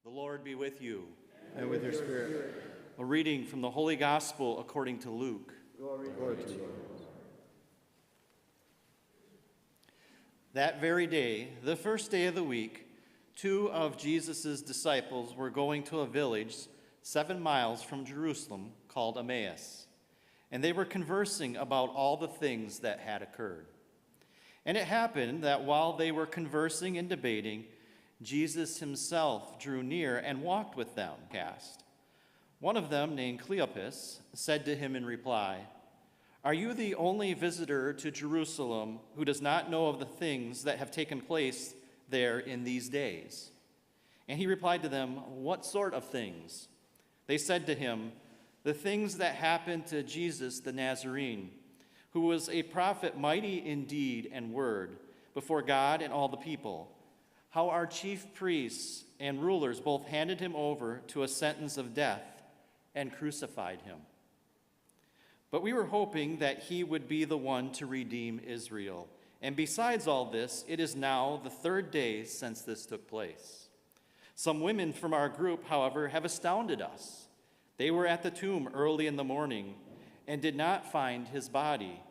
The Lord be with you. And with your spirit. A reading from the Holy Gospel according to Luke. Glory to you. That very day, the first day of the week, 2 of Jesus' disciples were going to a village 7 miles from Jerusalem called Emmaus, and they were conversing about all the things that had occurred. And it happened that while they were conversing and debating, Jesus himself drew near and walked with them. One of them, named Cleopas, said to him in reply, "Are you the only visitor to Jerusalem who does not know of the things that have taken place there in these days?" And he replied to them, "What sort of things?" They said to him, "The things that happened to Jesus the Nazarene, who was a prophet mighty in deed and word before God and all the people. How our chief priests and rulers both handed him over to a sentence of death and crucified him. But we were hoping that he would be the one to redeem Israel. And besides all this, it is now the 3rd day since this took place. Some women from our group, however, have astounded us. They were at the tomb early in the morning and did not find his body.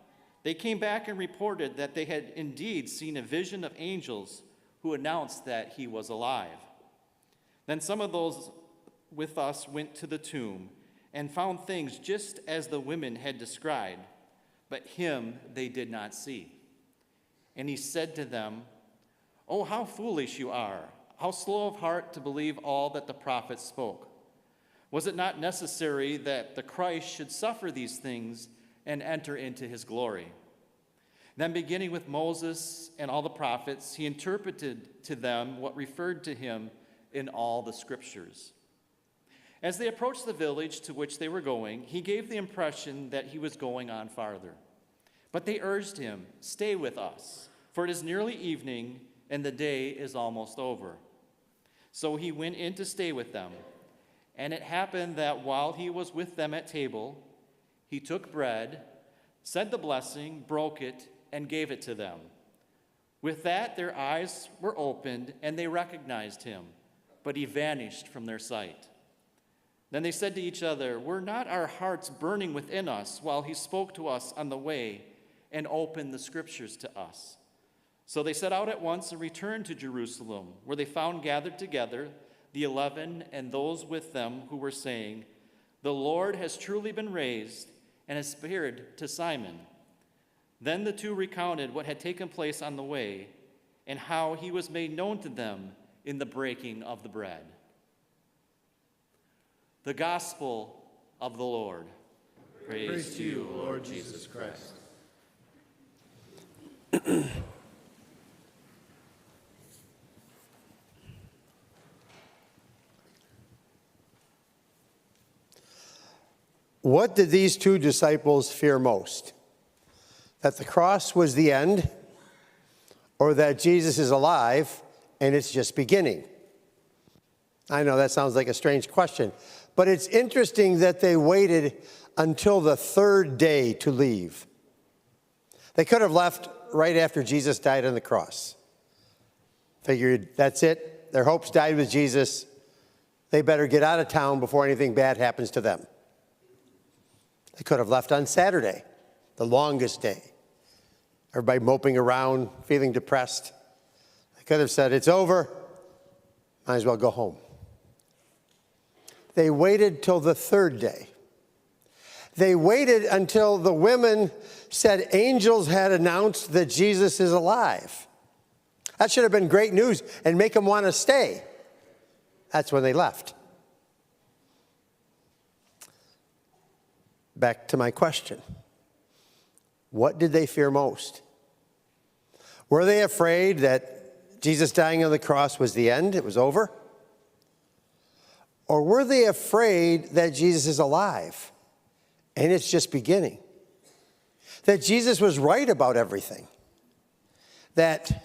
They came back and reported that they had indeed seen a vision of angels who announced that he was alive. Then some of those with us went to the tomb and found things just as the women had described, but him they did not see. And he said to them, 'Oh, how foolish you are, how slow of heart to believe all that the prophets spoke. Was it not necessary that the Christ should suffer these things and enter into his glory?' Then beginning with Moses and all the prophets, he interpreted to them what referred to him in all the scriptures. As they approached the village to which they were going, he gave the impression that he was going on farther. But they urged him, 'Stay with us, for it is nearly evening and the day is almost over.' So he went in to stay with them. And it happened that while he was with them at table, he took bread, said the blessing, broke it, and gave it to them. With that, their eyes were opened, and they recognized him, but he vanished from their sight. Then they said to each other, 'Were not our hearts burning within us while he spoke to us on the way and opened the scriptures to us?' So they set out at once and returned to Jerusalem, where they found gathered together the 11 and those with them who were saying, 'The Lord has truly been raised and has appeared to Simon.' Then the 2 recounted what had taken place on the way and how he was made known to them in the breaking of the bread." The Gospel of the Lord. Praise to you, Lord Jesus Christ. What did these 2 disciples fear most? That the cross was the end, or that Jesus is alive and it's just beginning? I know that sounds like a strange question, but it's interesting that they waited until the 3rd day to leave. They could have left right after Jesus died on the cross. Figured that's it. Their hopes died with Jesus. They better get out of town before anything bad happens to them. They could have left on Saturday, the longest day. Everybody moping around, feeling depressed. They could have said, "It's over. Might as well go home." They waited till the 3rd day. They waited until the women said angels had announced that Jesus is alive. That should have been great news and make them want to stay. That's when they left. Back to my question. What did they fear most? Were they afraid that Jesus dying on the cross was the end, it was over? Or were they afraid that Jesus is alive and it's just beginning? That Jesus was right about everything? That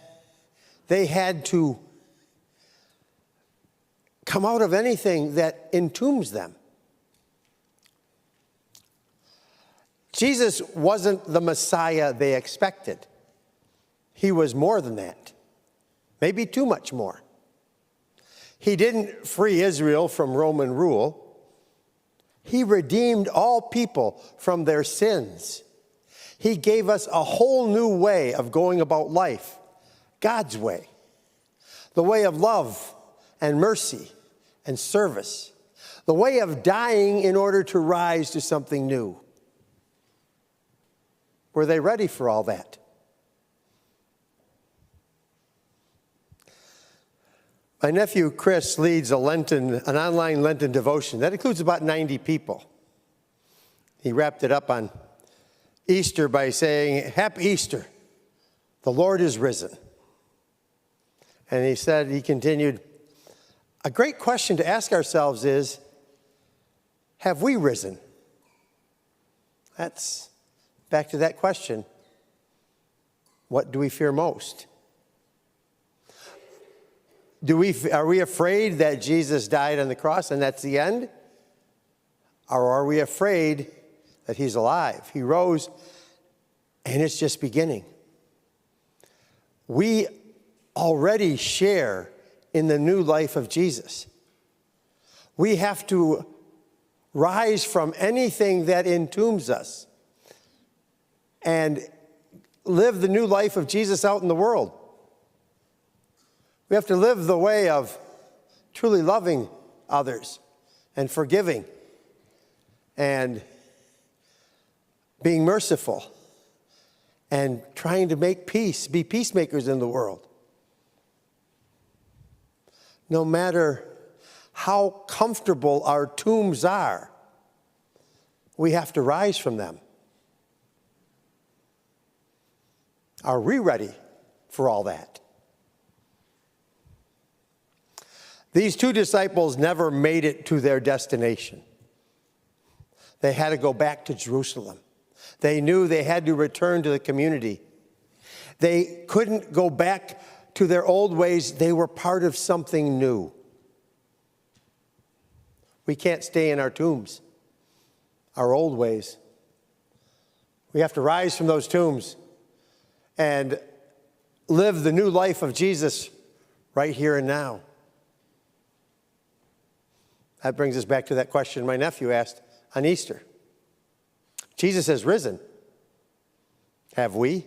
they had to come out of anything that entombs them? Jesus wasn't the Messiah they expected. He was more than that. Maybe too much more. He didn't free Israel from Roman rule. He redeemed all people from their sins. He gave us a whole new way of going about life, God's way, the way of love and mercy and service, the way of dying in order to rise to something new. Were they ready for all that? My nephew Chris leads an online Lenten devotion. That includes about 90 people. He wrapped it up on Easter by saying, "Happy Easter, the Lord is risen." And he continued, a great question to ask ourselves is, have we risen? That's back to that question. What do we fear most? Are we afraid that Jesus died on the cross and that's the end? Or are we afraid that he's alive? He rose and it's just beginning. We already share in the new life of Jesus. We have to rise from anything that entombs us and live the new life of Jesus out in the world. We have to live the way of truly loving others and forgiving and being merciful and trying to make peace, be peacemakers in the world. No matter how comfortable our tombs are, we have to rise from them. Are we ready for all that? These two disciples never made it to their destination. They had to go back to Jerusalem. They knew they had to return to the community. They couldn't go back to their old ways. They were part of something new. We can't stay in our tombs, our old ways. We have to rise from those tombs and live the new life of Jesus right here and now. That brings us back to that question my nephew asked on Easter. Jesus has risen. Have we?